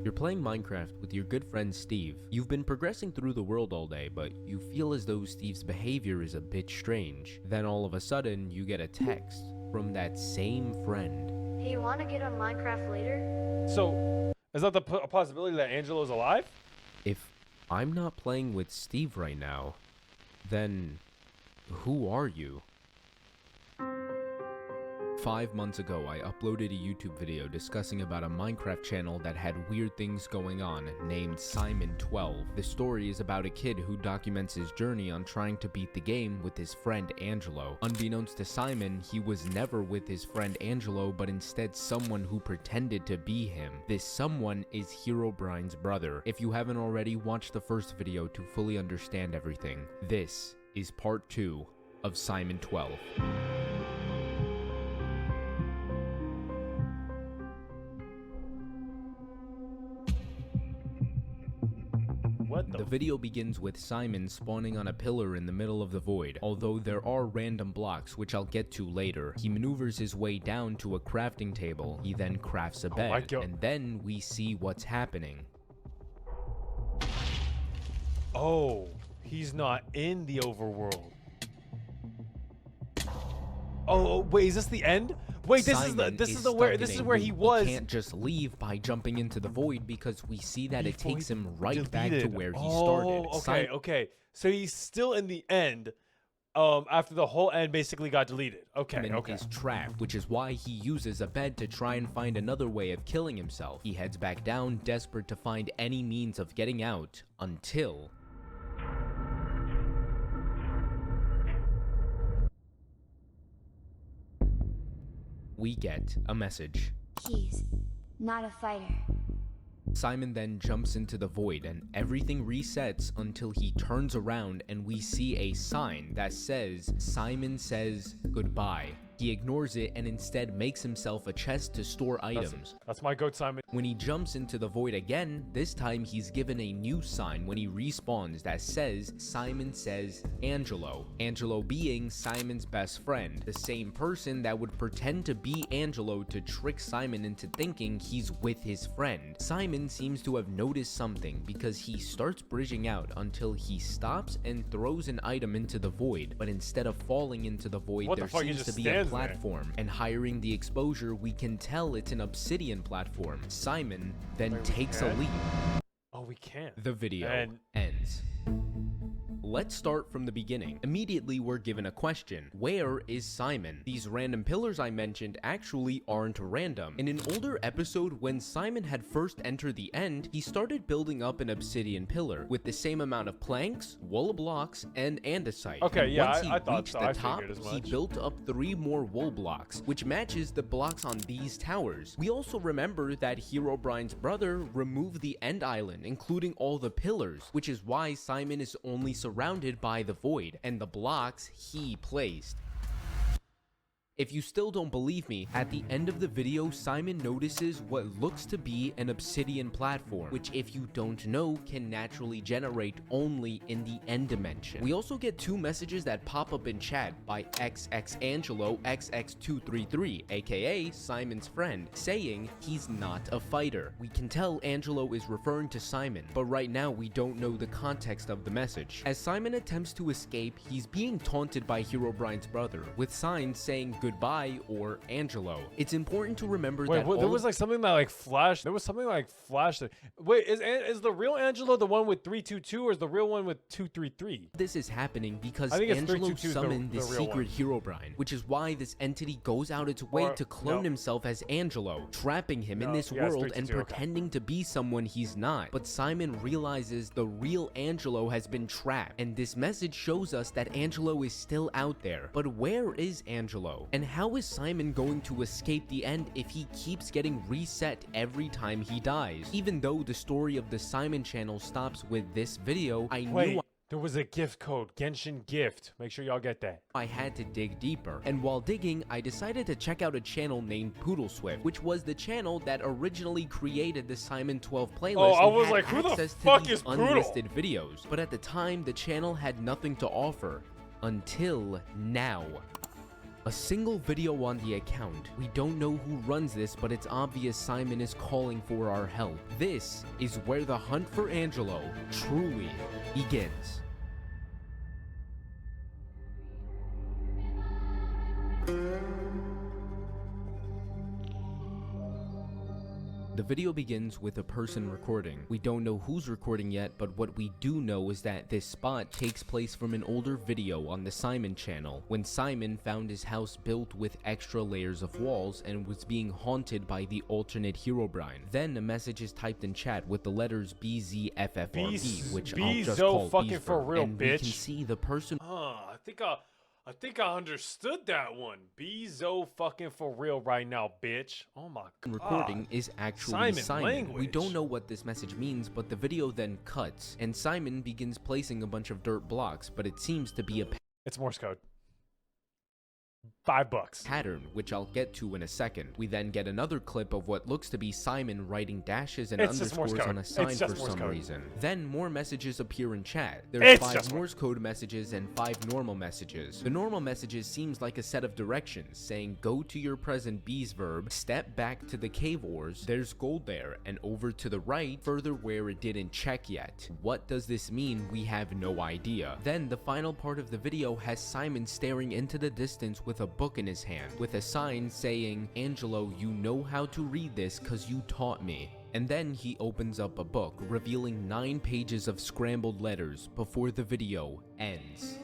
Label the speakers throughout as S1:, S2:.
S1: You're playing Minecraft with your good friend Steve. You've been progressing through the world all day, but you feel as though Steve's behavior is a bit strange. Then all of a sudden, you get a text from that same friend.
S2: Hey, you wanna get on Minecraft later?
S3: So, is that a possibility that Angelo is alive?
S1: If I'm not playing with Steve right now, then who are you? 5 months ago, I uploaded a YouTube video discussing about a Minecraft channel that had weird things going on, named Simon12. The story is about a kid who documents his journey on trying to beat the game with his friend Angelo. Unbeknownst to Simon, he was never with his friend Angelo, but instead someone who pretended to be him. This someone is Herobrine's brother. If you haven't already, watch the first video to fully understand everything. This is part 2 of Simon12. The video begins with Simon spawning on a pillar in the middle of the void, although there are random blocks which I'll get to later. He maneuvers his way down to a crafting table, he then crafts a bed, and then we see what's happening.
S3: Oh, he's not in the overworld. Oh, wait, is this the end? Wait, this is where he was.
S1: He can't just leave by jumping into the void because we see that it takes him right back to where he started.
S3: Okay. So he's still in the end. After the whole end basically got deleted. Okay.
S1: Is trapped, which is why he uses a bed to try and find another way of killing himself. He heads back down, desperate to find any means of getting out, until we get a message.
S2: He's not a fighter.
S1: Simon then jumps into the void and everything resets until he turns around and we see a sign that says, "Simon says goodbye." He ignores it and instead makes himself a chest to store items.
S3: That's my goat, Simon.
S1: When he jumps into the void again, this time he's given a new sign when he respawns that says, "Simon says Angelo." Angelo being Simon's best friend, the same person that would pretend to be Angelo to trick Simon into thinking he's with his friend. Simon seems to have noticed something because he starts bridging out until he stops and throws an item into the void, but instead of falling into the void, there seems to be a platform, and hiring the exposure, we can tell it's an obsidian platform. Simon then takes a leap.
S3: Oh, we can't.
S1: The video ends. Let's start from the beginning. Immediately, we're given a question. Where is Simon? These random pillars I mentioned actually aren't random. In an older episode, when Simon had first entered the end, he started building up an obsidian pillar with the same amount of planks, wool blocks, and andesite.
S3: Okay, yeah,
S1: Once he
S3: I thought
S1: reached
S3: so.
S1: the
S3: I
S1: top,
S3: figured as
S1: he
S3: much.
S1: built up 3 more wool blocks, which matches the blocks on these towers. We also remember that Herobrine's brother removed the end island, including all the pillars, which is why Simon is only surrounded by the void and the blocks he placed. If you still don't believe me, at the end of the video, Simon notices what looks to be an obsidian platform, which if you don't know, can naturally generate only in the end dimension. We also get 2 messages that pop up in chat by Angelo XX233, aka Simon's friend, saying he's not a fighter. We can tell Angelo is referring to Simon, but right now we don't know the context of the message. As Simon attempts to escape, he's being taunted by Herobrine's brother, with signs saying goodbye or Angelo. It's important to remember that
S3: there was like something that like flashed. There was something like flashed. Wait, is the real Angelo the one with 322 or is the real one with 233?
S1: This is happening because
S3: I think
S1: Angelo summoned the secret Herobrine, which is why this entity goes out its way to clone himself as Angelo, trapping him in this world and pretending to be someone he's not. But Simon realizes the real Angelo has been trapped, and this message shows us that Angelo is still out there. But where is Angelo? And how is Simon going to escape the end if he keeps getting reset every time he dies? Even though the story of the Simon channel stops with this video, I knew
S3: there was a gift code, Genshin gift. Make sure y'all get that.
S1: I had to dig deeper, and while digging, I decided to check out a channel named Poodle Swift, which was the channel that originally created the Simon12 playlist.
S3: Oh, I was
S1: and
S3: like,
S1: had
S3: who the
S1: access
S3: fuck
S1: to
S3: is
S1: these
S3: Poodle?
S1: unlisted videos. But at the time, the channel had nothing to offer. Until now. A single video on the account. We don't know who runs this, but it's obvious Simon is calling for our help. This is where the hunt for Angelo truly begins. The video begins with a person recording. We don't know who's recording yet, but what we do know is that this spot takes place from an older video on the Simon channel, when Simon found his house built with extra layers of walls and was being haunted by the alternate Herobrine. Then a message is typed in chat with the letters BZFFRB, which I'll just call
S3: fucking for real,
S1: and
S3: bitch.
S1: we can see the person.
S3: I think I understood that one. Bezo fucking for real right now, bitch. Oh my god.
S1: Recording is actually Simon.
S3: Language.
S1: We don't know what this message means, but the video then cuts, and Simon begins placing a bunch of dirt blocks, but it seems to be a
S3: It's Morse code. $5.
S1: pattern, which I'll get to in a second. We then get another clip of what looks to be Simon writing dashes and
S3: It's just Morse
S1: underscores
S3: code.
S1: on a sign
S3: It's
S1: for
S3: just Morse
S1: some
S3: code.
S1: reason. Then more messages appear in chat. There's
S3: It's
S1: 5
S3: just
S1: Morse code messages and 5 normal messages. The normal messages seems like a set of directions, saying go to your present B's verb, step back to the cave ores, there's gold there, and over to the right, further where it didn't check yet. What does this mean? We have no idea. Then the final part of the video has Simon staring into the distance with a book in his hand, with a sign saying, Angelo, you know how to read this cause you taught me. And then he opens up a book, revealing 9 pages of scrambled letters before the video ends.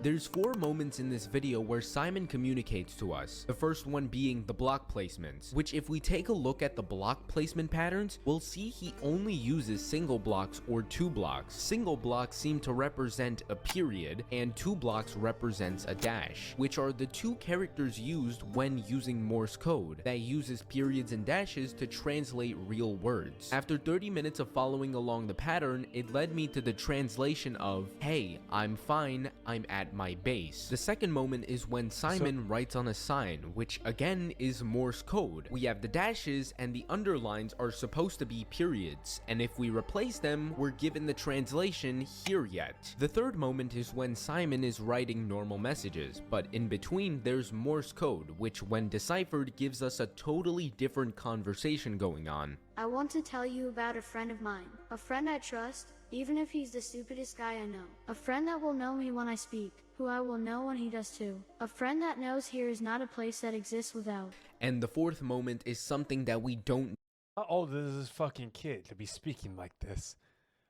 S1: There's 4 moments in this video where Simon communicates to us, the first one being the block placements, which if we take a look at the block placement patterns, we'll see he only uses single blocks or 2 blocks. Single blocks seem to represent a period, and 2 blocks represents a dash, which are the 2 characters used when using Morse code, that uses periods and dashes to translate real words. After 30 minutes of following along the pattern, it led me to the translation of, hey, I'm fine, I'm at my base. The second moment is when Simon writes on a sign, which again is Morse code. We have the dashes and the underlines are supposed to be periods, and if we replace them, we're given the translation here yet. The third moment is when Simon is writing normal messages, but in between there's Morse code, which when deciphered gives us a totally different conversation going on.
S2: I want to tell you about a friend of mine. A friend I trust, even if he's the stupidest guy I know. A friend that will know me when I speak, who I will know when he does too. A friend that knows here is not a place that exists without.
S1: And the fourth moment is something that we don't.
S3: How old is this fucking kid to be speaking like this?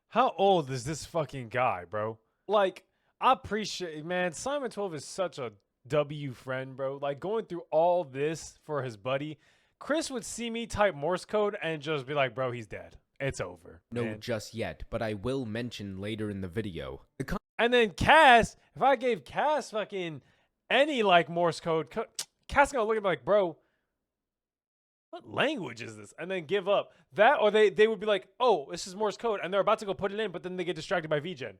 S3: How old is this fucking guy, bro? Like, I appreciate, man, Simon 12 is such a W friend, bro. Like, going through all this for his buddy. Chris would see me type Morse code and just be like, bro, he's dead. It's over.
S1: No,
S3: man.
S1: just yet, but I will mention later in the video.
S3: And then Cass, if I gave Cass fucking any like Morse code, Cass gonna look at me like, bro, what language is this? And then give up. That, or they would be like, oh, this is Morse code, and they're about to go put it in, but then they get distracted by VGen.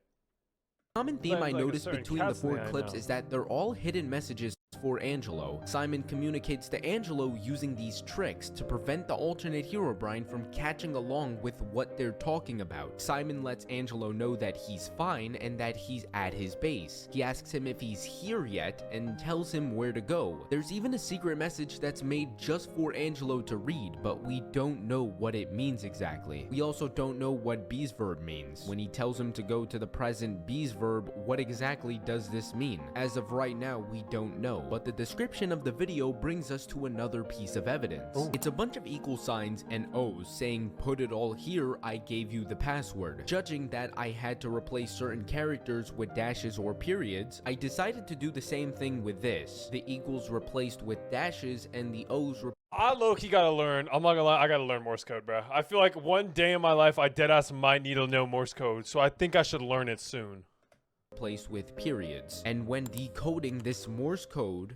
S1: Common theme I
S3: Like a
S1: noticed
S3: certain
S1: between the 4
S3: Kitsune, I
S1: clips
S3: know.
S1: is that they're all hidden messages for Angelo. Simon communicates to Angelo using these tricks to prevent the alternate Herobrine from catching along with what they're talking about. Simon lets Angelo know that he's fine and that he's at his base. He asks him if he's here yet and tells him where to go. There's even a secret message that's made just for Angelo to read, but we don't know what it means exactly. We also don't know what B's verb means. When he tells him to go to the present B's verb, what exactly does this mean? As of right now, we don't know. But the description of the video brings us to another piece of evidence.
S3: Ooh.
S1: It's a bunch of equal signs and O's saying put it all here, I gave you the password. Judging that I had to replace certain characters with dashes or periods, I decided to do the same thing with this. The equals replaced with dashes and the O's
S3: I low-key gotta learn. I'm not gonna lie, I gotta learn Morse code, bro. I feel like one day in my life, I deadass might need to know Morse code, so I think I should learn it soon.
S1: replaced with periods. And when decoding this Morse code,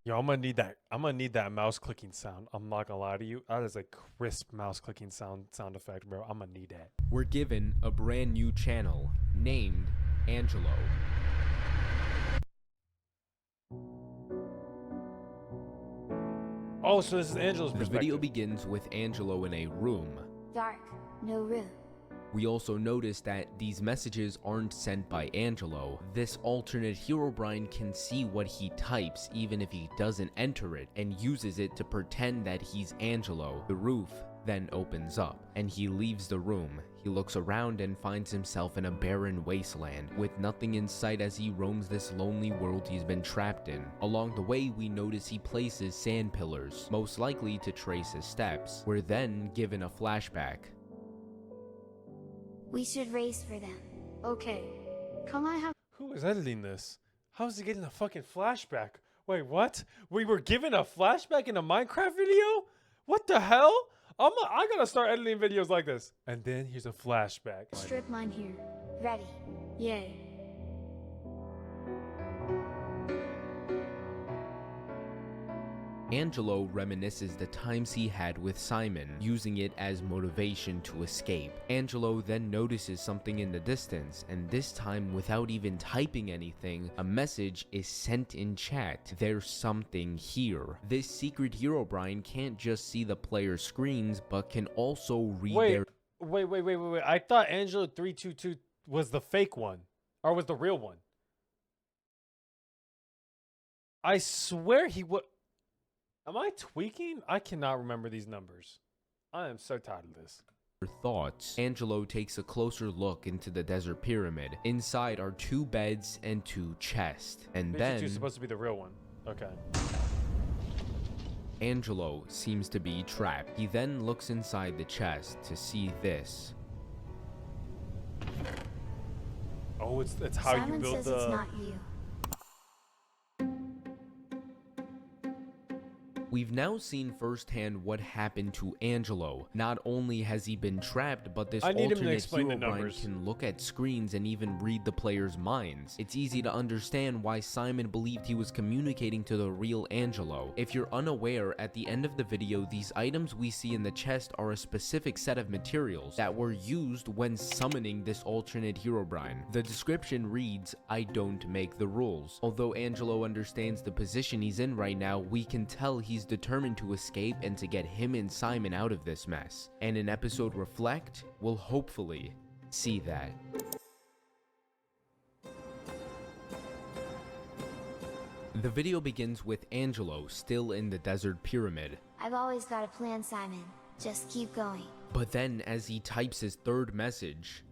S3: Yo, I'm gonna need that. I'm gonna need that mouse clicking sound. I'm not gonna lie to you. That is a crisp mouse clicking sound effect, bro. I'm gonna need that.
S1: we're given a brand new channel named Angelo.
S3: Oh, so this is Angelo's
S1: The
S3: perspective.
S1: video begins with Angelo in a room.
S2: Dark, no room.
S1: We also notice that these messages aren't sent by Angelo. This alternate Herobrine can see what he types even if he doesn't enter it, and uses it to pretend that he's Angelo. The roof then opens up, and he leaves the room. He looks around and finds himself in a barren wasteland, with nothing in sight as he roams this lonely world he's been trapped in. Along the way, we notice he places sand pillars, most likely to trace his steps. We're then given a flashback.
S2: We should race for them. Okay. Come, I have.
S3: Who is editing this? How is he getting a fucking flashback? Wait, what? We were given a flashback in a Minecraft video? What the hell? I gotta start editing videos like this. And then here's a flashback.
S2: Strip mine here. Ready. Yay.
S1: Angelo reminisces the times he had with Simon, using it as motivation to escape. Angelo then notices something in the distance, and this time without even typing anything, a message is sent in chat. There's something here. This secret Herobrine can't just see the player's screens, but can also read their...
S3: Wait. I thought Angelo 322 was the fake one, or was the real one. I swear he would... Am I tweaking? I cannot remember these numbers. I am so tired of this.
S1: thoughts. Angelo takes a closer look into the desert pyramid. Inside are 2 beds and 2 chests. And then...
S3: is supposed to be the real one. Okay.
S1: Angelo seems to be trapped. He then looks inside the chest to see this.
S3: Oh, it's how
S2: Simon
S3: you build
S2: says
S3: the...
S2: it's not you.
S1: We've now seen firsthand what happened to Angelo. Not only has he been trapped, but this alternate Herobrine can look at screens and even read the player's minds. It's easy to understand why Simon believed he was communicating to the real Angelo. If you're unaware, at the end of the video, these items we see in the chest are a specific set of materials that were used when summoning this alternate Herobrine. The description reads, "I don't make the rules." Although Angelo understands the position he's in right now, we can tell he's determined to escape and to get him and Simon out of this mess. And in episode Reflect, we'll hopefully see that. The video begins with Angelo still in the desert pyramid.
S2: I've always got a plan, Simon. Just keep going.
S1: But then as he types his 3rd message,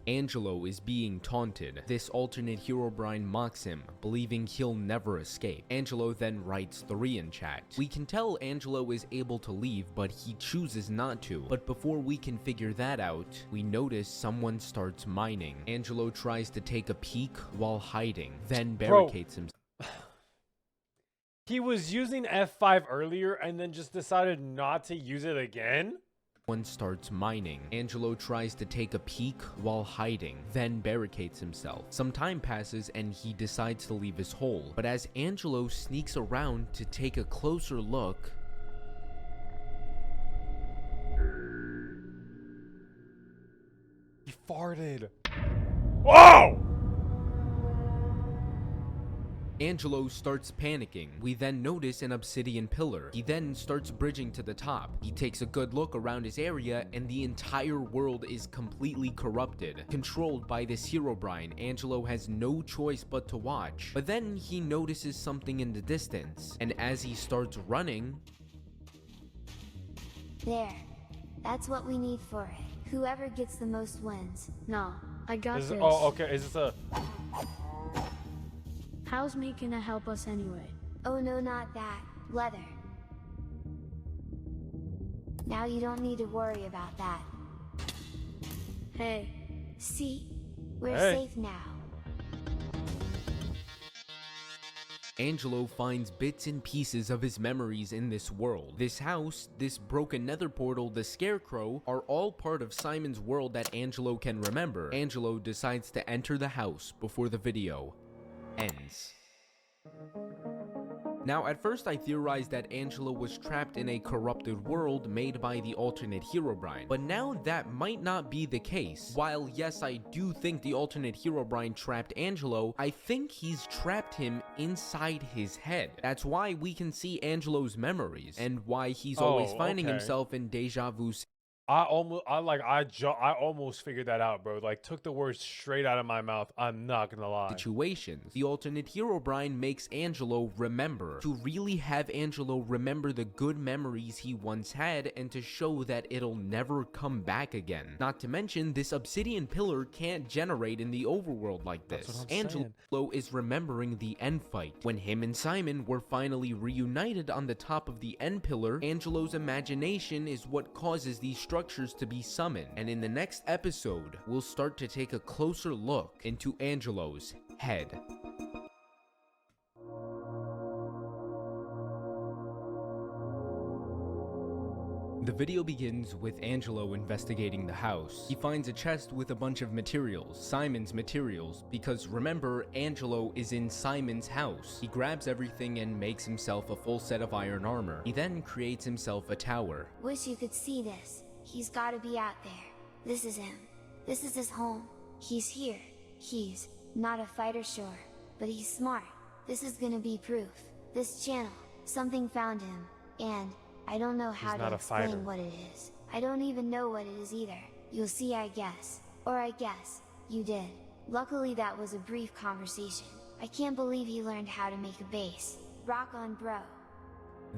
S1: Angelo is being taunted. This alternate Herobrine mocks him, believing he'll never escape. Angelo then writes 3 in chat. We can tell Angelo is able to leave, but he chooses not to. But before we can figure that out, we notice someone starts mining. Angelo tries to take a peek while hiding, then barricades himself.
S3: He was using F5 earlier and then just decided not to use it again?
S1: One starts mining. Angelo tries to take a peek while hiding, then barricades himself. Some time passes and he decides to leave his hole. But as Angelo sneaks around to take a closer look,
S3: he farted. Whoa!
S1: Angelo starts panicking. We then notice an obsidian pillar. He then starts bridging to the top. He takes a good look around his area and the entire world is completely corrupted. Controlled by this Herobrine, Angelo has no choice but to watch. But then he notices something in the distance, and as he starts running...
S2: There. That's what we need for it. Whoever gets the most wins. No, I got this.
S3: Oh, okay. Is this a...
S2: How's me gonna help us anyway? Oh no, not that. Leather. Now you don't need to worry about that. Hey. See? We're safe now.
S1: Angelo finds bits and pieces of his memories in this world. This house, this broken nether portal, the scarecrow, are all part of Simon's world that Angelo can remember. Angelo decides to enter the house before the video ends. Now, at first I theorized that Angelo was trapped in a corrupted world made by the alternate Herobrine, but now that might not be the case. While yes, I do think the alternate Herobrine trapped Angelo, I think he's trapped him inside his head. That's why we can see Angelo's memories, and why he's always finding himself in deja vu.
S3: I almost figured that out, bro. Like, took the words straight out of my mouth. I'm not gonna lie.
S1: Situations. The alternate Herobrine makes Angelo remember. To really have Angelo remember the good memories he once had, and to show that it'll never come back again. Not to mention, this obsidian pillar can't generate in the overworld like this. Angelo is remembering the end fight. When him and Simon were finally reunited on the top of the end pillar, Angelo's imagination is what causes these structures to be summoned, and in the next episode, we'll start to take a closer look into Angelo's head. The video begins with Angelo investigating the house. He finds a chest with a bunch of materials, Simon's materials, because remember, Angelo is in Simon's house. He grabs everything and makes himself a full set of iron armor. He then creates himself a tower.
S4: Wish you could see this. He's gotta be out there. This is him. This is his home. He's here. He's not a fighter, sure, but he's smart. This is gonna be proof. This channel, something found him, and I don't know how to explain what it is. I don't even know what it is either. You'll see, I guess. Or I guess you did. Luckily that was a brief conversation. I can't believe he learned how to make a base. Rock on, bro.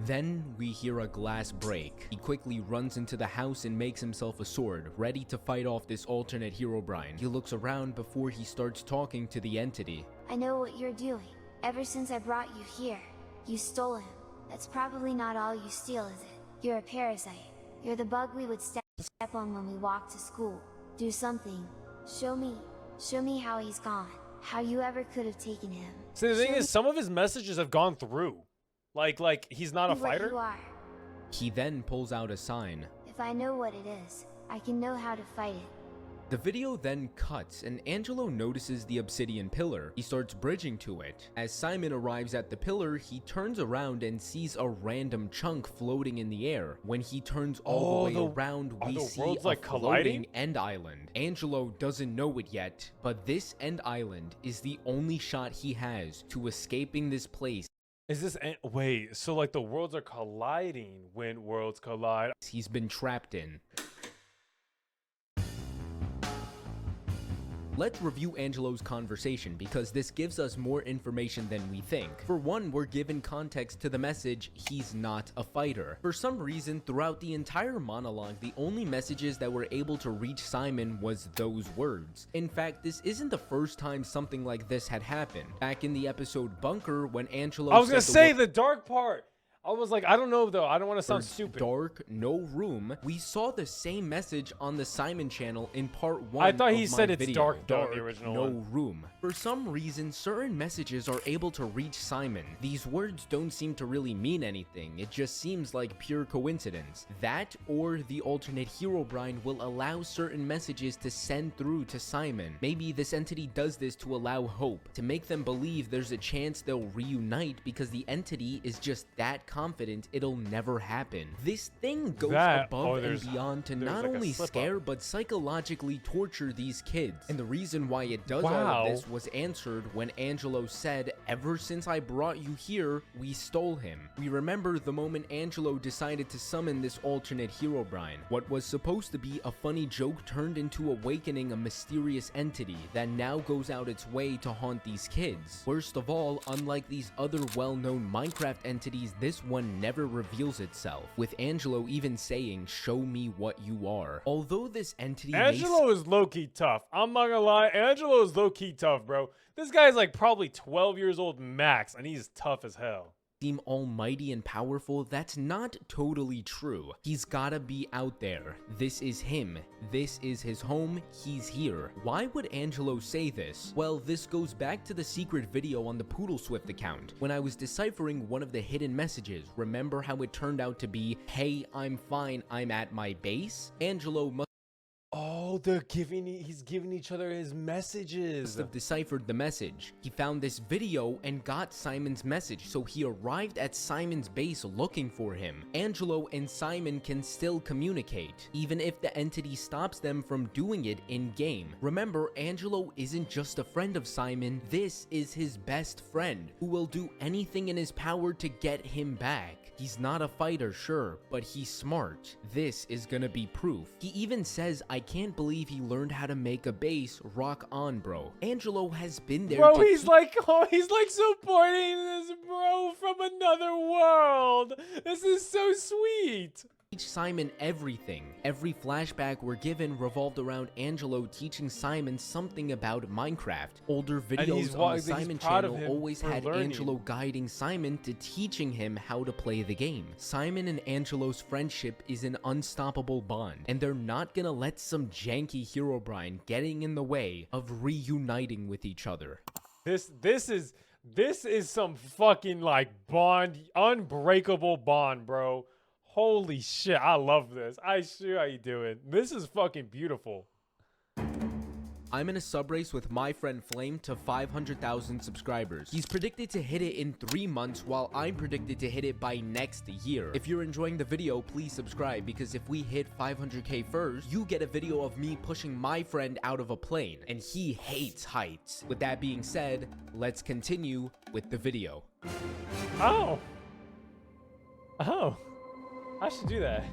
S1: Then we hear a glass break. He quickly runs into the house and makes himself a sword, ready to fight off this alternate Herobrine. He looks around before he starts talking to the entity.
S4: I know what you're doing. Ever since I brought you here, you stole him. That's probably not all you steal, is it? You're a parasite. You're the bug we would step on when we walked to school. Do something. Show me how he's gone. How you ever could have taken him.
S3: See, the thing is, some of his messages have gone through. Like he's not a fighter?
S4: You are.
S1: He then pulls out a sign.
S4: If I know what it is, I can know how to fight it.
S1: The video then cuts and Angelo notices the obsidian pillar. He starts bridging to it. As Simon arrives at the pillar, he turns around and sees a random chunk floating in the air. When he turns all the way around, we see a floating end island. Angelo doesn't know it yet, but this end island is the only shot he has to escaping this place.
S3: Is this wait, so like the worlds are colliding when worlds collide?
S1: He's been trapped in. Let's review Angelo's conversation because this gives us more information than we think. For one, we're given context to the message, he's not a fighter. For some reason, throughout the entire monologue, the only messages that were able to reach Simon was those words. In fact, this isn't the first time something like this had happened. Back in the episode Bunker, when Angelo
S3: I was gonna say the dark part. I was like, I don't know though. I don't want to sound stupid.
S1: Dark, no room. We saw the same message on the Simon channel in part 1.
S3: I thought he said it's dark,
S1: dark,
S3: the original
S1: no
S3: one.
S1: room. For some reason, certain messages are able to reach Simon. These words don't seem to really mean anything. It just seems like pure coincidence. That or the alternate Herobrine will allow certain messages to send through to Simon. Maybe this entity does this to allow hope, to make them believe there's a chance they'll reunite because the entity is just that confident it'll never happen. This thing goes above and beyond to not only scare but psychologically torture these kids. And the reason why it does all of this was answered when Angelo said, "Ever since I brought you here, we stole him." We remember the moment Angelo decided to summon this alternate Herobrine. What was supposed to be a funny joke turned into awakening a mysterious entity that now goes out its way to haunt these kids. Worst of all, unlike these other well-known Minecraft entities, this one never reveals itself, with Angelo even saying, "Show me what you are." Although this entity
S3: Angelo is low-key tough. I'm not gonna lie, Angelo is low-key tough, bro. This guy's like probably 12 years old max, and he's tough as hell.
S1: Seem almighty and powerful, that's not totally true. He's gotta be out there. This is him. This is his home. He's here. Why would Angelo say this? Well, this goes back to the secret video on the Poodle Swift account. When I was deciphering one of the hidden messages, remember how it turned out to be, "Hey, I'm fine, I'm at my base"? Angelo must
S3: Oh, he's giving each other his messages.
S1: Must have deciphered the message. He found this video and got Simon's message, so he arrived at Simon's base looking for him. Angelo and Simon can still communicate, even if the entity stops them from doing it in-game. Remember, Angelo isn't just a friend of Simon, this is his best friend, who will do anything in his power to get him back. He's not a fighter, sure, but he's smart. This is gonna be proof. He even says, I can't believe he learned how to make a base. Rock on, bro. Angelo has been there.
S3: Bro, he's like supporting this bro from another world. This is so sweet.
S1: Teach Simon everything. Every flashback we're given revolved around Angelo teaching Simon something about Minecraft. Older videos on the Simon channel always had Angelo guiding Simon to teaching him how to play the game. Simon and Angelo's friendship is an unstoppable bond, and they're not gonna let some janky Herobrine getting in the way of reuniting with each other.
S3: This is some fucking like Bond, Unbreakable Bond, bro. Holy shit, I love this. I sure how you doing. This is fucking beautiful.
S1: I'm in a sub race with my friend Flame to 500,000 subscribers. He's predicted to hit it in 3 months, while I'm predicted to hit it by next year. If you're enjoying the video, please subscribe, because if we hit 500k first, you get a video of me pushing my friend out of a plane, and he hates heights. With that being said, let's continue with the video.
S3: Oh, I should do that.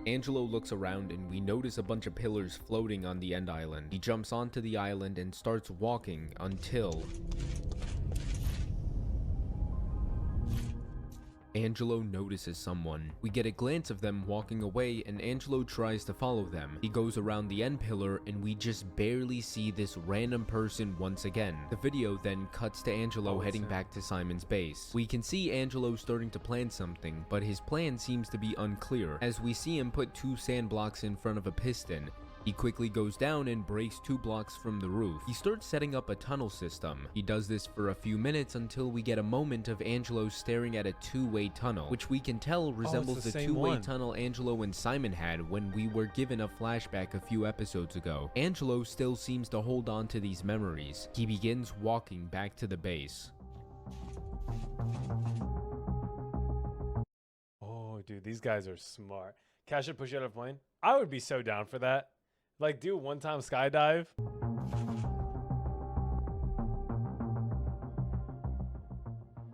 S1: Angelo looks around and we notice a bunch of pillars floating on the end island. He jumps onto the island and starts walking until Angelo notices someone. We get a glance of them walking away and Angelo tries to follow them. He goes around the end pillar and we just barely see this random person once again. The video then cuts to Angelo heading back to Simon's base. We can see Angelo starting to plan something, but his plan seems to be unclear, as we see him put 2 sand blocks in front of a piston. He quickly goes down and breaks 2 blocks from the roof. He starts setting up a tunnel system. He does this for a few minutes until we get a moment of Angelo staring at a 2-way tunnel, which we can tell resembles the 2-way tunnel Angelo and Simon had when we were given a flashback a few episodes ago. Angelo still seems to hold on to these memories. He begins walking back to the base.
S3: Oh, dude, these guys are smart. Cash should push you out of plane. I would be so down for that. Like, do a one-time skydive.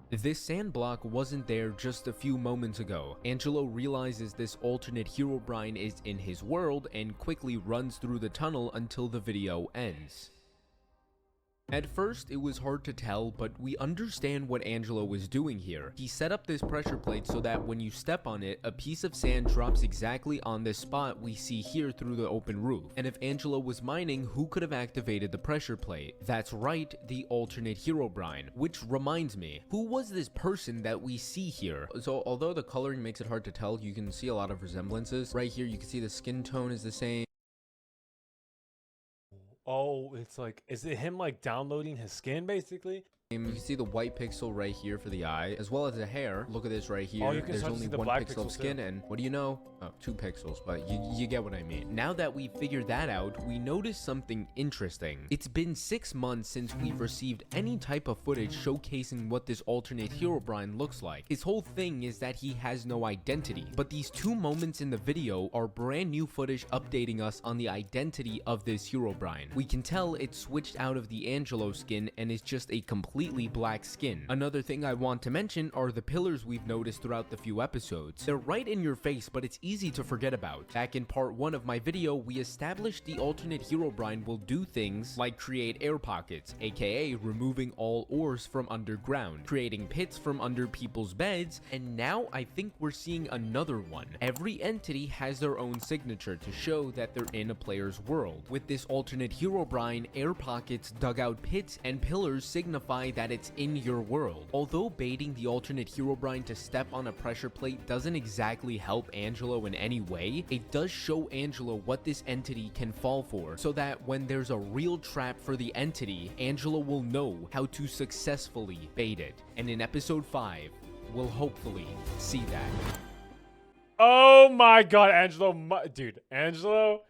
S1: This sand block wasn't there just a few moments ago. Angelo realizes this alternate Herobrine is in his world and quickly runs through the tunnel until the video ends. At first, it was hard to tell, but we understand what Angelo was doing here. He set up this pressure plate so that when you step on it, a piece of sand drops exactly on this spot we see here through the open roof. And if Angelo was mining, who could have activated the pressure plate? That's right, the alternate Herobrine. Which reminds me, who was this person that we see here? So although the coloring makes it hard to tell, you can see a lot of resemblances. Right here, you can see the skin tone is the same.
S3: Oh, it's like, is it him like downloading his skin basically?
S1: You can see the white pixel right here for the eye, as well as the hair. Look at this right here.
S3: Oh, you can
S1: There's
S3: start to
S1: only
S3: see the
S1: 1
S3: black
S1: pixel of
S3: pixels
S1: skin,
S3: too.
S1: and what do you know? Oh, 2 pixels, but you get what I mean. Now that we figured that out, we notice something interesting. It's been 6 months since we've received any type of footage showcasing what this alternate Herobrine looks like. His whole thing is that he has no identity, but these 2 moments in the video are brand new footage updating us on the identity of this Herobrine. We can tell it's switched out of the Angelo skin and is just a completely black skin. Another thing I want to mention are the pillars we've noticed throughout the few episodes. They're right in your face, but it's easy to forget about. Back in part 1 of my video, we established the alternate Herobrine will do things like create air pockets, aka removing all ores from underground, creating pits from under people's beds, and now I think we're seeing another one. Every entity has their own signature to show that they're in a player's world. With this alternate Herobrine, air pockets, dugout pits, and pillars signify that it's in your world. Although baiting the alternate Herobrine to step on a pressure plate doesn't exactly help Angelo in any way, it does show Angelo what this entity can fall for, so that when there's a real trap for the entity, Angelo will know how to successfully bait it. And in episode 5, we'll hopefully see that.
S3: Oh my god, Angelo. Dude, Angelo.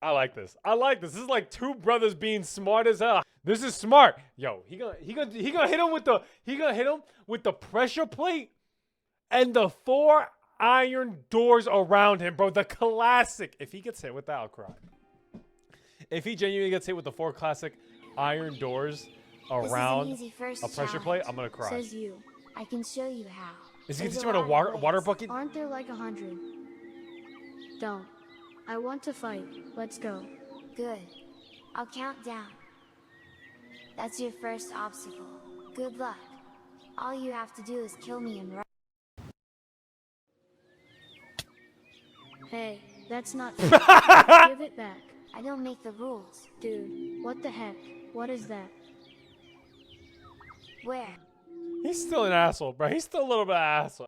S3: I like this. I like this. This is like two brothers being smart as hell. This is smart. Yo, he gonna hit him with the pressure plate and the 4 iron doors around him, bro. The classic. If he gets hit with that, I'll cry. If he genuinely gets hit with the 4 classic iron doors around a pressure plate, I'm gonna cry.
S2: Says you.
S4: I can show you how.
S3: Is he gonna
S4: There's
S3: teach
S4: a
S3: him how to
S4: lot of
S3: water
S4: ways.
S3: bucket?
S2: Aren't there like 100? Don't. I want to fight. Let's go.
S4: Good. I'll count down. That's your first obstacle. Good luck. All you have to do is kill me and run.
S2: Hey, that's not fair. Give it back.
S4: I don't make the rules.
S2: Dude, what the heck? What is that?
S4: Where?
S3: He's still an asshole, bro. He's still a little bit of an asshole.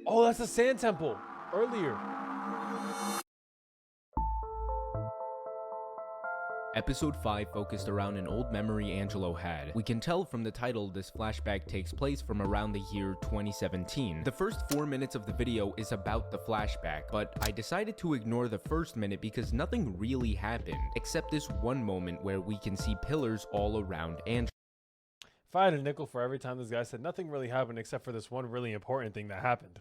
S3: Oh, that's the sand temple earlier.
S1: Episode 5 focused around an old memory Angelo had. We can tell from the title this flashback takes place from around the year 2017. The first 4 minutes of the video is about the flashback, but I decided to ignore the first minute because nothing really happened, except this one moment where we can see pillars all around Angelo.
S3: If I had a nickel for every time this guy said nothing really happened except for this one really important thing that happened.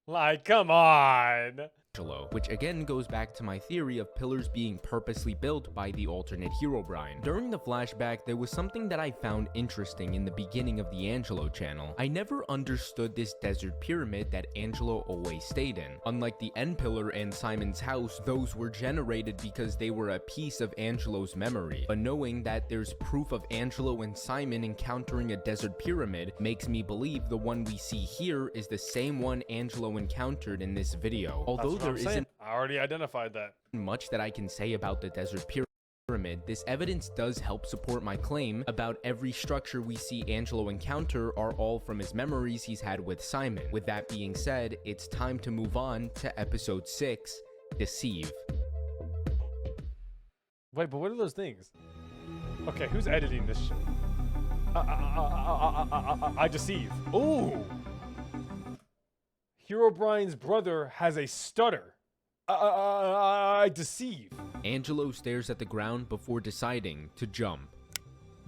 S3: Like, come on.
S1: Which again goes back to my theory of pillars being purposely built by the alternate Herobrine. During the flashback, there was something that I found interesting in the beginning of the Angelo channel. I never understood this desert pyramid that Angelo always stayed in. Unlike the end pillar and Simon's house, those were generated because they were a piece of Angelo's memory. But knowing that there's proof of Angelo and Simon encountering a desert pyramid makes me believe the one we see here is the same one Angelo encountered in this video. Although there isn't
S3: I already identified that.
S1: much that I can say about the desert pyramid, this evidence does help support my claim about every structure we see Angelo encounter are all from his memories he's had with Simon. With that being said, it's time to move on to episode 6, Deceive.
S3: Wait, but what are those things? Okay, who's editing this shit? I deceive. Ooh! Herobrine's brother has a stutter. I deceive.
S1: Angelo stares at the ground before deciding to jump.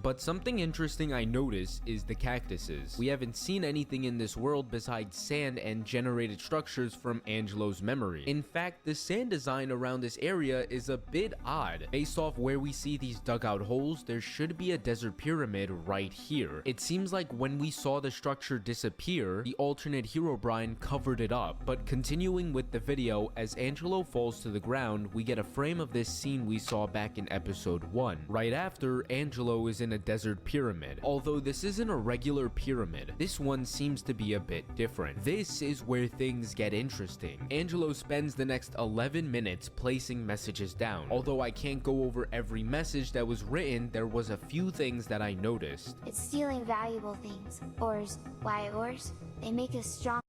S1: But something interesting I notice is the cactuses. We haven't seen anything in this world besides sand and generated structures from Angelo's memory. In fact, the sand design around this area is a bit odd. Based off where we see these dugout holes, there should be a desert pyramid right here. It seems like when we saw the structure disappear, the alternate Herobrine covered it up. But continuing with the video, as Angelo falls to the ground, we get a frame of this scene we saw back in episode 1. Right after, Angelo is in a desert pyramid. Although this isn't a regular pyramid, this one seems to be a bit different. This is where things get interesting. Angelo spends the next 11 minutes placing messages down. Although I can't go over every message that was written, there was a few things that I noticed.
S4: It's stealing valuable things. Ores. Why ores? They make us strong.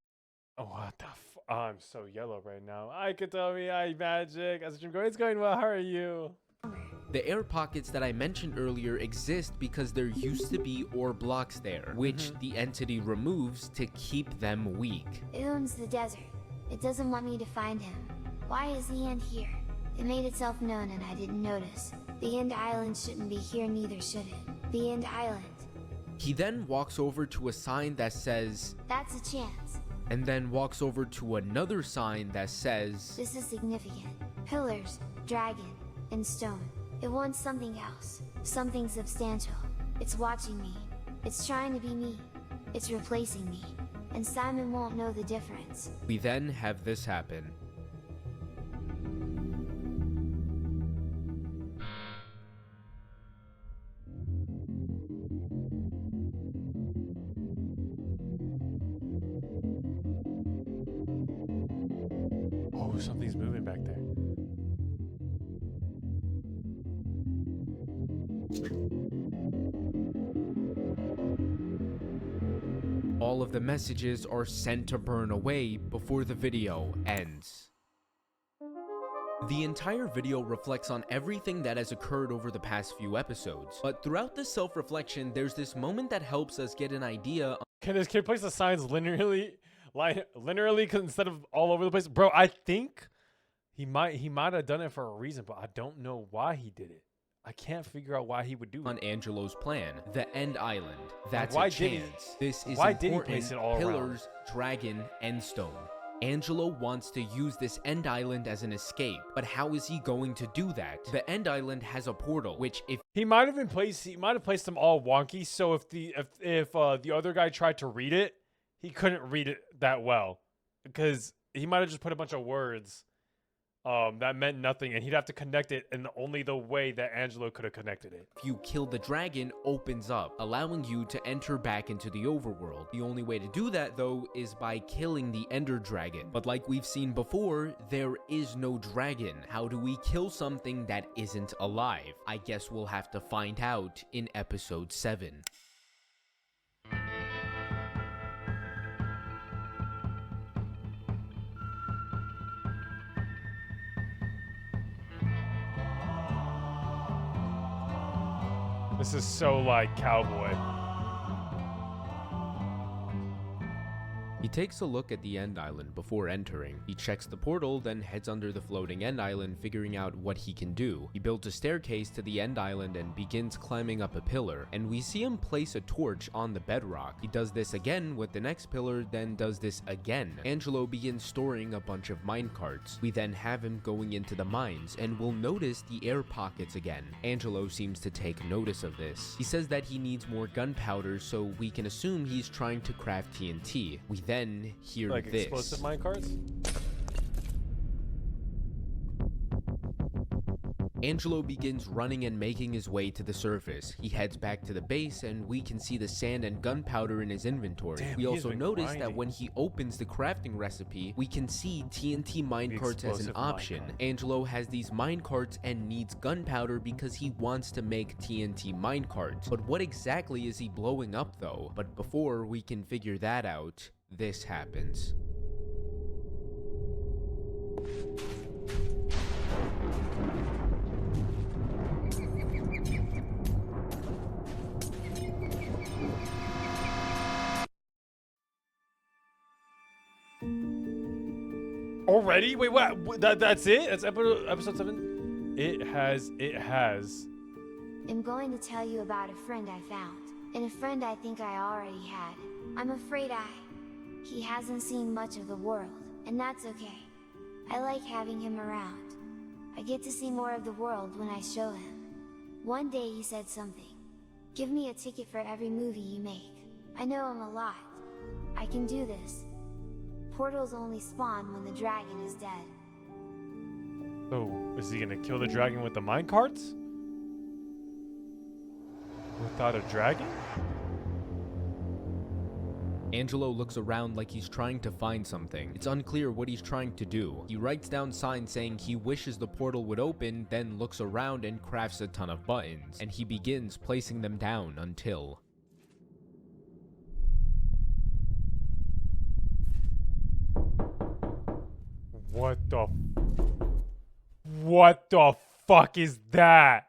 S3: Oh, what the I'm so yellow right now. I could tell me I magic. As a it's going well. How are you?
S1: The air pockets that I mentioned earlier exist because there used to be ore blocks there, which the entity removes to keep them weak.
S4: It owns the desert. It doesn't want me to find him. Why is the end here? It made itself known and I didn't notice. The end island shouldn't be here, neither should it. The end island.
S1: He then walks over to a sign that says,
S4: That's a chance.
S1: and then walks over to another sign that says,
S4: This is significant. Pillars, dragon, and stone. It wants something else. Something substantial. It's watching me. It's trying to be me. It's replacing me. And Simon won't know the difference.
S1: We then have this happen.
S3: Oh, something's moving back there.
S1: All of the messages are sent to burn away before the video ends. The entire video reflects on everything that has occurred over the past few episodes, but throughout this self-reflection, there's this moment that helps us get an idea.
S3: Can this kid place the signs linearly Like literally, 'cause instead of all over the place, bro. I think he might have done it for a reason, but I don't know why he did it. I can't figure out why he would do
S1: on
S3: it.
S1: Angelo's plan, the End Island. That's
S3: why
S1: a
S3: did he-
S1: chance. This is
S3: why did he
S1: important.
S3: place it all
S1: Pillars, dragon, and stone. Angelo wants to use this End Island as an escape, but how is he going to do that? The End Island has a portal, which if
S3: He might have placed them all wonky. So if the other guy tried to read it, he couldn't read it that well, because he might have just put a bunch of words that meant nothing, and he'd have to connect it in only the way that Angelo could have connected it.
S1: you kill the dragon, opens up, allowing you to enter back into the overworld. The only way to do that, though, is by killing the Ender Dragon. But like we've seen before, there is no dragon. How do we kill something that isn't alive? I guess we'll have to find out in episode 7.
S3: This is so like cowboy.
S1: He takes a look at the End Island before entering. He checks the portal, then heads under the floating End Island, figuring out what he can do. He builds a staircase to the End Island and begins climbing up a pillar, and we see him place a torch on the bedrock. He does this again with the next pillar, then does this again. Angelo begins storing a bunch of minecarts. We then have him going into the mines, and we'll notice the air pockets again. Angelo seems to take notice of this. He says that he needs more gunpowder, so we can assume he's trying to craft TNT. We then hear
S3: Like
S1: this.
S3: explosive minecarts?
S1: Angelo begins running and making his way to the surface. He heads back to the base, and we can see the sand and gunpowder in his inventory.
S3: Damn,
S1: We
S3: he's
S1: also
S3: been
S1: notice that
S3: grinding.
S1: when he opens the crafting recipe, we can see TNT minecarts as an
S3: explosive
S1: option.
S3: minecart.
S1: Angelo has these minecarts and needs gunpowder because he wants to make TNT minecarts. But what exactly is he blowing up though? But before we can figure that out, this happens.
S3: Already? Wait, what? That's it? That's episode 7? It has.
S4: I'm going to tell you about a friend I found, and a friend I think I already had. I'm afraid he hasn't seen much of the world, and that's okay. I like having him around. I get to see more of the world when I show him. One day he said something. Give me a ticket for every movie you make. I know him a lot. I can do this. Portals only spawn when the dragon is dead.
S3: So, is he gonna kill the dragon with the minecarts? Without a dragon?
S1: Angelo looks around like he's trying to find something. It's unclear what he's trying to do. He writes down signs saying he wishes the portal would open, then looks around and crafts a ton of buttons, and he begins placing them down until...
S3: What the fuck is that?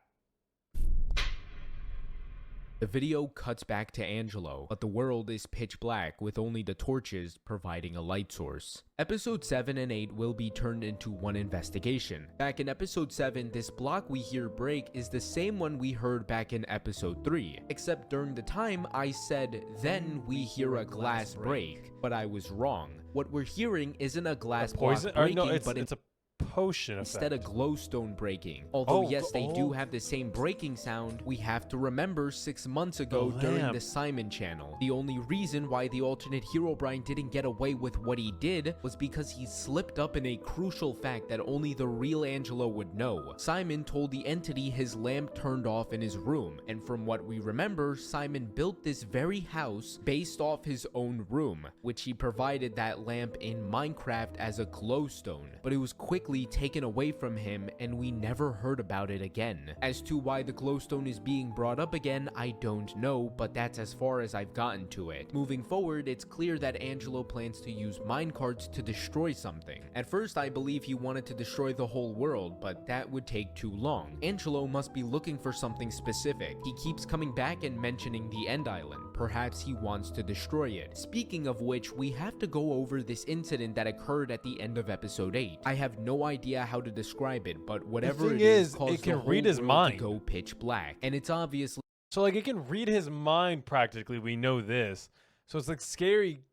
S1: The video cuts back to Angelo, but the world is pitch black with only the torches providing a light source. Episode 7 and 8 will be turned into one investigation. Back in episode 7, this block we hear break is the same one we heard back in episode 3, except during the time I said, then we hear a glass break, but I was wrong. What we're hearing isn't a glass block breaking,
S3: no,
S1: but
S3: it's a potion
S1: instead
S3: effect.
S1: of glowstone breaking. Although yes, they do
S3: oh.
S1: have the same breaking sound, we have to remember 6 months ago
S3: The
S1: during
S3: lamp.
S1: the Simon channel, the only reason why the alternate Herobrine didn't get away with what he did was because he slipped up in a crucial fact that only the real Angelo would know. Simon told the entity his lamp turned off in his room, and from what we remember, Simon built this very house based off his own room, which he provided that lamp in Minecraft as a glowstone, but it was quickly taken away from him and we never heard about it again. As to why the glowstone is being brought up again, I don't know, but that's as far as I've gotten to it. Moving forward, it's clear that Angelo plans to use minecarts to destroy something. At first, I believe he wanted to destroy the whole world, but that would take too long. Angelo must be looking for something specific. He keeps coming back and mentioning the End Island, perhaps he wants to destroy it. Speaking of which, we have to go over this incident that occurred at the end of episode 8. I have no idea how to describe it, but whatever it is caused
S3: it can
S1: the
S3: read
S1: whole
S3: his
S1: world
S3: mind.
S1: to go pitch black, and it's obviously
S3: So like it can read his mind practically. We know this. So it's like scary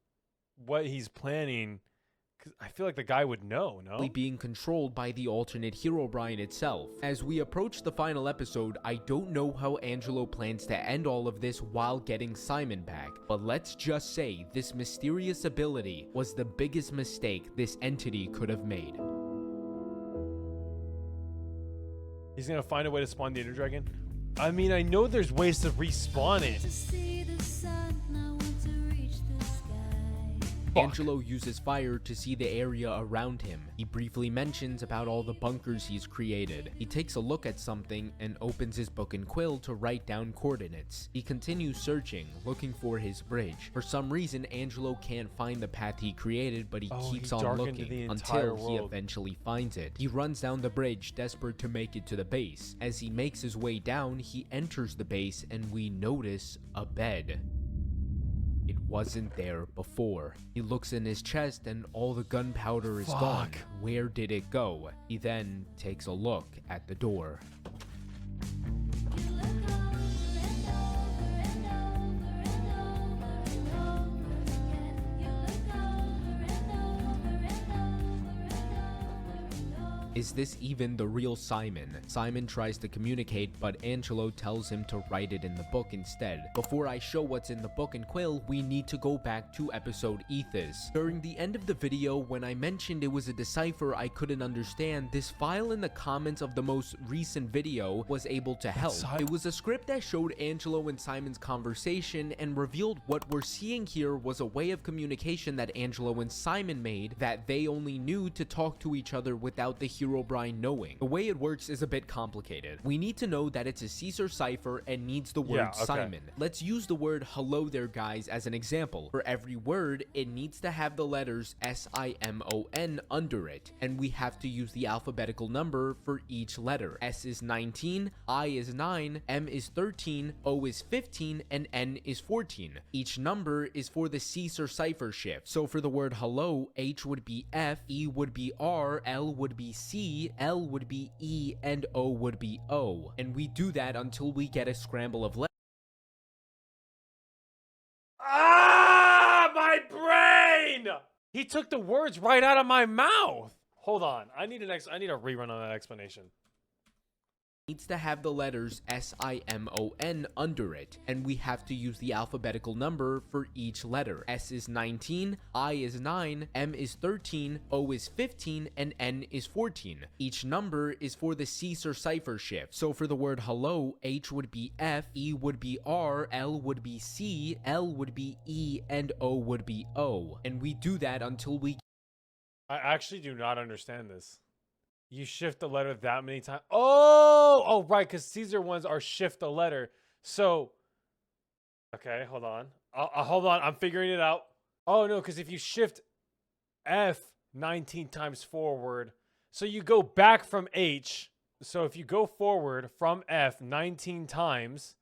S3: what he's planning. Cause I feel like the guy would know, no?
S1: being controlled by the alternate Herobrine itself. As we approach the final episode, I don't know how Angelo plans to end all of this while getting Simon back, but let's just say this mysterious ability was the biggest mistake this entity could have made.
S3: He's gonna find a way to spawn the Ender Dragon? I mean, I know there's ways to respawn it.
S1: Angelo uses fire to see the area around him. He briefly mentions about all the bunkers he's created. He takes a look at something and opens his book and quill to write down coordinates. He continues searching, looking for his bridge. For some reason, Angelo can't find the path he created, but he keeps on looking until he eventually finds it. He runs down the bridge, desperate to make it to the base. As he makes his way down, he enters the base and we notice a bed. It wasn't there before. He looks in his chest and all the gunpowder is gone. Where did it go? He then takes a look at the door. Is this even the real Simon? Simon tries to communicate, but Angelo tells him to write it in the book instead. Before I show what's in the book and quill, we need to go back to episode Ethos. During the end of the video, when I mentioned it was a decipher I couldn't understand, this file in the comments of the most recent video was able to help. It was a script that showed Angelo and Simon's conversation and revealed what we're seeing here was a way of communication that Angelo and Simon made that they only knew to talk to each other without the Herobrine knowing. The way it works is a bit complicated. We need to know that it's a Caesar cipher and needs the word Simon. Let's use the word hello there guys as an example. For every word, it needs to have the letters S-I-M-O-N under it, and we have to use the alphabetical number for each letter. S is 19, I is 9, M is 13, O is 15, and N is 14. Each number is for the Caesar cipher shift. So for the word hello, H would be F, E would be R, L would be C, L would be E, and O would be O. And we do that until we get a scramble of letters.
S3: Ah, my brain! He took the words right out of my mouth. Hold on, I need a rerun on that explanation.
S1: Needs to have the letters S-I-M-O-N under it, and we have to use the alphabetical number for each letter. S is 19, I is 9, M is 13, O is 15, and N is 14. Each number is for the Caesar cipher shift. So for the word hello, H would be F, E would be R, L would be C, L would be E, and O would be O. And we do that until we...
S3: I actually do not understand this. You shift the letter that many times. Oh, right, because Caesar ones are shift the letter. So, okay, hold on. Hold on, I'm figuring it out. Oh, no, because if you shift F 19 times forward, so you go back from H. So if you go forward from F 19 times,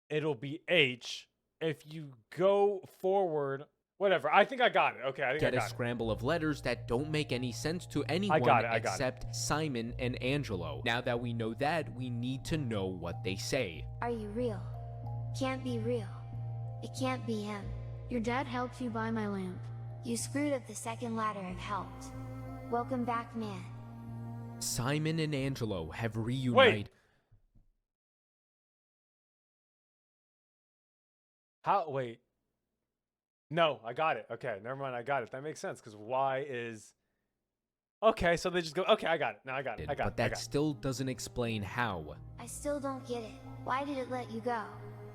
S3: it'll be H. If you go forward... Whatever, I think I got it. Okay, I think I got it.
S1: Get a scramble of letters that don't make any sense to anyone except Simon and Angelo. Now that we know that, we need to know what they say.
S4: Are you real? Can't be real. It can't be him.
S2: Your dad helped you buy my lamp.
S4: You screwed up the second ladder I've helped. Welcome back, man.
S1: Simon and Angelo have reunited.
S3: Wait. How? Wait. No, I got it. Okay, never mind. I got it. That makes sense because Y is... Okay, so they just go, okay, I got it. Now I got it.
S1: But that still doesn't explain how.
S4: I still don't get it. Why did it let you go?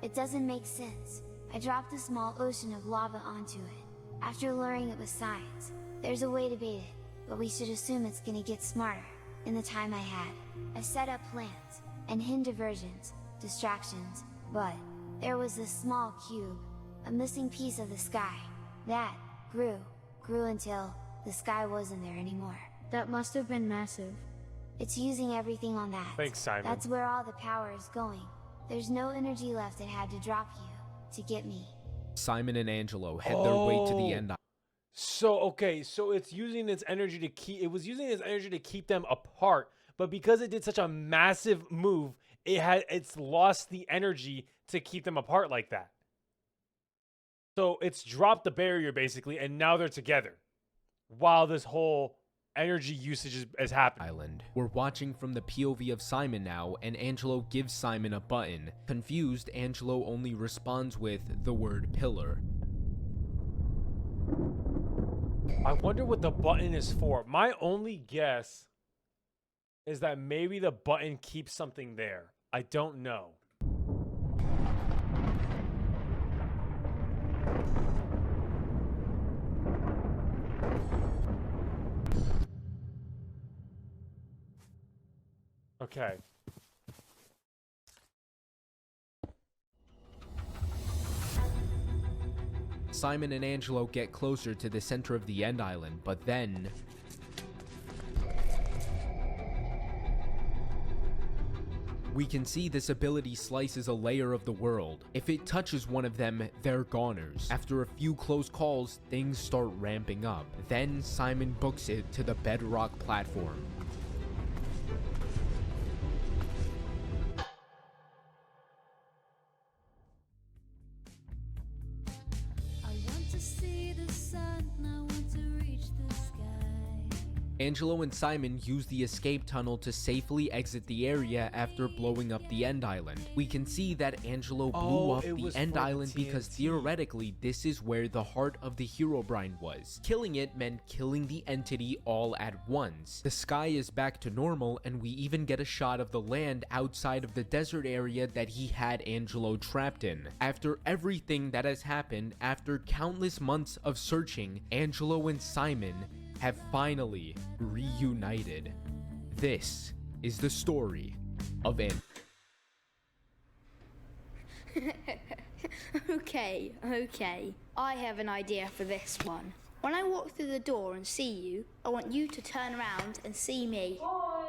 S4: It doesn't make sense. I dropped a small ocean of lava onto it. After luring it with science, there's a way to bait it, but we should assume it's gonna get smarter. In the time I had, I set up plans and hidden diversions, distractions, but there was this small cube, a missing piece of the sky, that grew until the sky wasn't there anymore.
S2: That must have been massive.
S4: It's using everything on that.
S3: Thanks, Simon.
S4: That's where all the power is going. There's no energy left, it had to drop you. to get me.
S1: Simon and Angelo head their way to the end.
S3: So okay, so it's using its energy to keep. It was using its energy to keep them apart, but because it did such a massive move, it's lost the energy to keep them apart like that. So it's dropped the barrier basically, and now they're together, while this whole energy usage is happening.
S1: Island. We're watching from the POV of Simon now, and Angelo gives Simon a button. Confused, Angelo only responds with the word pillar.
S3: I wonder what the button is for. My only guess is that maybe the button keeps something there. I don't know. Okay.
S1: Simon and Angelo get closer to the center of the end island, but then we can see this ability slices a layer of the world. If it touches one of them, they're goners. After a few close calls, things start ramping up. Then Simon books it to the bedrock platform. Angelo and Simon use the escape tunnel to safely exit the area after blowing up the end island. We can see that Angelo blew up the end island because theoretically this is where the heart of the Herobrine was. Killing it meant killing the entity all at once. The sky is back to normal, and we even get a shot of the land outside of the desert area that he had Angelo trapped in. After everything that has happened, after countless months of searching, Angelo and Simon have finally reunited. This is the story of
S5: Okay. I have an idea for this one. When I walk through the door and see you, I want you to turn around and see me.
S6: Boy,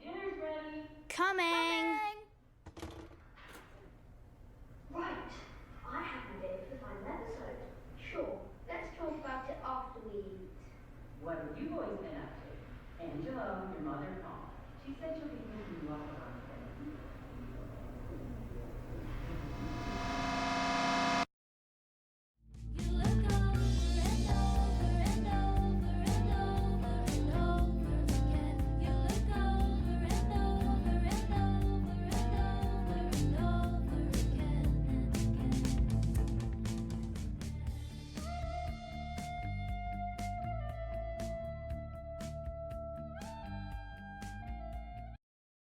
S6: dinner's ready.
S5: Coming!
S7: Right. I have an idea for the final episode. Sure, let's talk about it after we eat.
S6: What have you boys been up to? Angelo, your mother called. She said she'll be picking you up around